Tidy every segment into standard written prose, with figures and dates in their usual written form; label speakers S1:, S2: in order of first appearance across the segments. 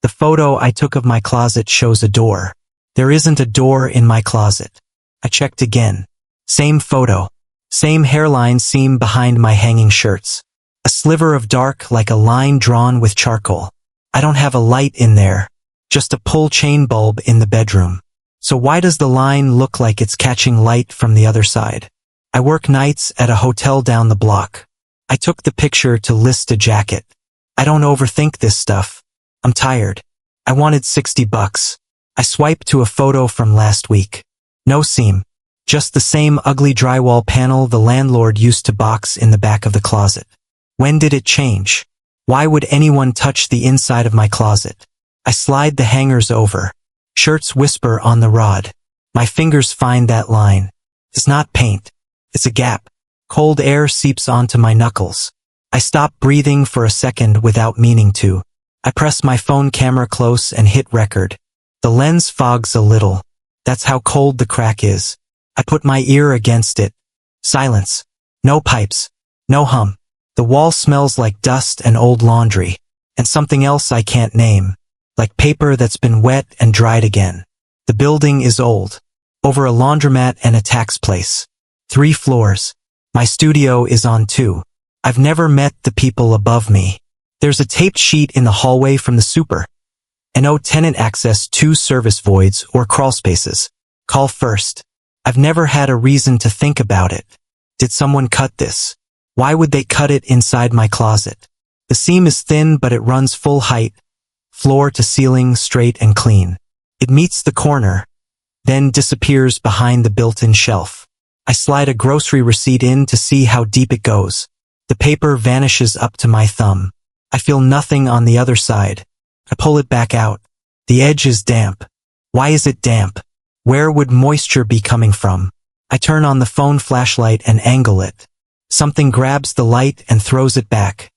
S1: The photo I took of my closet shows a door. There isn't a door in my closet. I checked again. Same photo. Same hairline seam behind my hanging shirts. A sliver of dark like a line drawn with charcoal. I don't have a light in there. Just a pull chain bulb in the bedroom. So why does the line look like it's catching light from the other side? I work nights at a hotel down the block. I took the picture to list a jacket. I don't overthink this stuff. I'm tired. I wanted $60. I swiped to a photo from last week. No seam. Just the same ugly drywall panel the landlord used to box in the back of the closet. When did it change? Why would anyone touch the inside of my closet? I slide the hangers over. Shirts whisper on the rod. My fingers find that line. It's not paint. It's a gap. Cold air seeps onto my knuckles. I stop breathing for a second without meaning to. I press my phone camera close and hit record. The lens fogs a little. That's how cold the crack is. I put my ear against it. Silence. No pipes. No hum. The wall smells like dust and old laundry. And something else I can't name. Like paper that's been wet and dried again. The building is old. Over a laundromat and a tax place. 3 floors. My studio is on 2. I've never met the people above me. There's a taped sheet in the hallway from the super. And no tenant access to service voids or crawlspaces. Call first. I've never had a reason to think about it. Did someone cut this? Why would they cut it inside my closet? The seam is thin but it runs full height. Floor to ceiling, straight and clean. It meets the corner, then disappears behind the built-in shelf. I slide a grocery receipt in to see how deep it goes. The paper vanishes up to my thumb. I feel nothing on the other side. I pull it back out. The edge is damp. Why is it damp? Where would moisture be coming from? I turn on the phone flashlight and angle it. Something grabs the light and throws it back.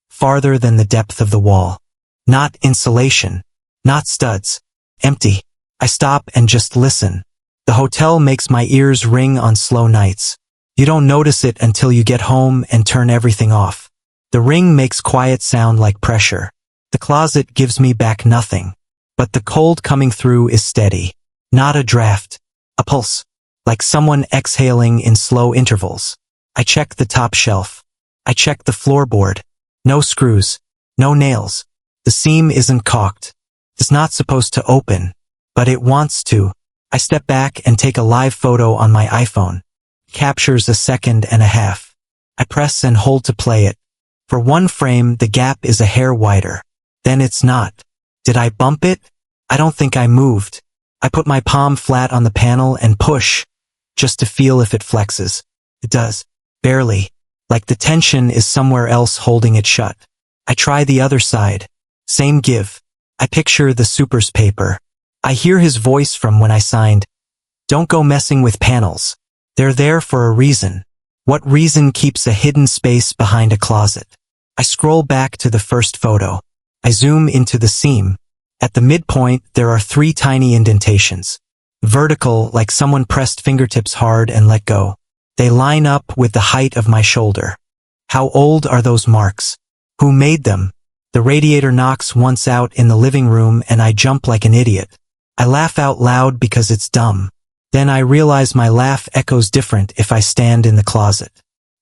S1: Farther than the depth of the wall. Not insulation. Not studs. Empty. I stop and just listen. The hotel makes my ears ring on slow nights. You don't notice it until you get home and turn everything off. The ring makes quiet sound like pressure. The closet gives me back nothing. But the cold coming through is steady. Not a draft. A pulse. Like someone exhaling in slow intervals. I check the top shelf. I check the floorboard. No screws. No nails. The seam isn't caulked. It's not supposed to open. But it wants to. I step back and take a live photo on my iPhone. Captures a second and a half. I press and hold to play it. For one frame, the gap is a hair wider. Then it's not. Did I bump it? I don't think I moved. I put my palm flat on the panel and push, just to feel if it flexes. It does. Barely. Like the tension is somewhere else holding it shut. I try the other side. Same give. I picture the super's paper. I hear his voice from when I signed. Don't go messing with panels. They're there for a reason. What reason keeps a hidden space behind a closet? I scroll back to the first photo. I zoom into the seam. At the midpoint, there are 3 tiny indentations. Vertical, like someone pressed fingertips hard and let go. They line up with the height of my shoulder. How old are those marks? Who made them? The radiator knocks once out in the living room and I jump like an idiot. I laugh out loud because it's dumb. Then I realize my laugh echoes different if I stand in the closet.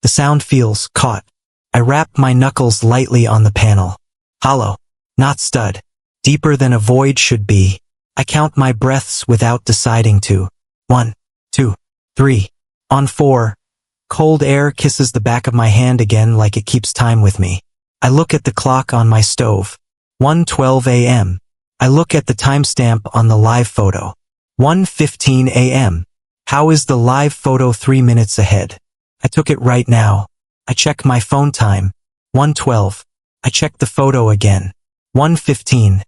S1: The sound feels caught. I wrap my knuckles lightly on the panel. Hollow. Not stud. Deeper than a void should be. I count my breaths without deciding to. 1, 2, 3. On 4. Cold air kisses the back of my hand again like it keeps time with me. I look at the clock on my stove. 1:12 a.m. I look at the timestamp on the live photo. 1:15 a.m. How is the live photo 3 minutes ahead? I took it right now. I check my phone time. 1:12. I check the photo again. 1:15.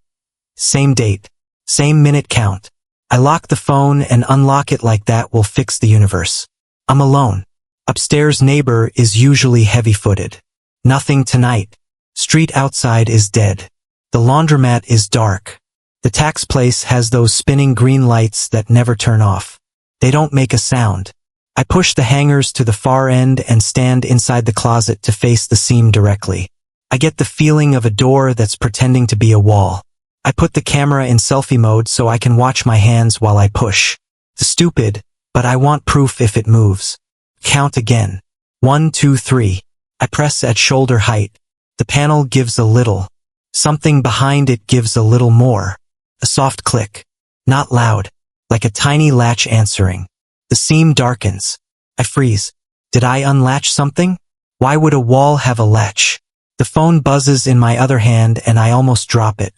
S1: Same date. Same minute count. I lock the phone and unlock it like that will fix the universe. I'm alone. Upstairs neighbor is usually heavy-footed. Nothing tonight. Street outside is dead. The laundromat is dark. The tax place has those spinning green lights that never turn off. They don't make a sound. I push the hangers to the far end and stand inside the closet to face the seam directly. I get the feeling of a door that's pretending to be a wall. I put the camera in selfie mode so I can watch my hands while I push. Stupid, but I want proof if it moves. Count again. 1, 2, 3. I press at shoulder height. The panel gives a little. Something behind it gives a little more. A soft click. Not loud. Like a tiny latch answering. The seam darkens. I freeze. Did I unlatch something? Why would a wall have a latch? The phone buzzes in my other hand and I almost drop it.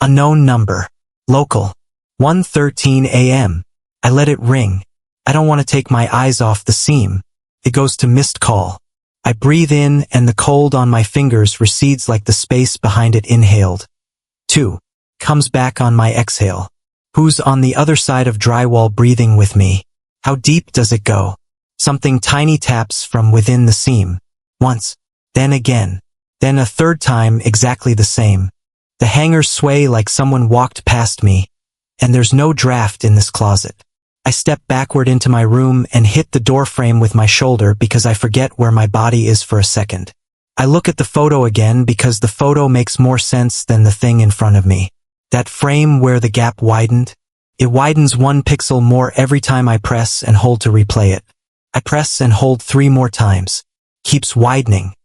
S1: Unknown number. Local. 1:13 a.m. I let it ring. I don't want to take my eyes off the seam. It goes to missed call. I breathe in and the cold on my fingers recedes like the space behind it inhaled. 2. Comes back on my exhale. Who's on the other side of drywall breathing with me? How deep does it go? Something tiny taps from within the seam. Once. Then again. Then a third time exactly the same. The hangers sway like someone walked past me. And there's no draft in this closet. I step backward into my room and hit the door frame with my shoulder because I forget where my body is for a second. I look at the photo again because the photo makes more sense than the thing in front of me. That frame where the gap widened? It widens 1 pixel more every time I press and hold to replay it. I press and hold 3 more times. Keeps widening.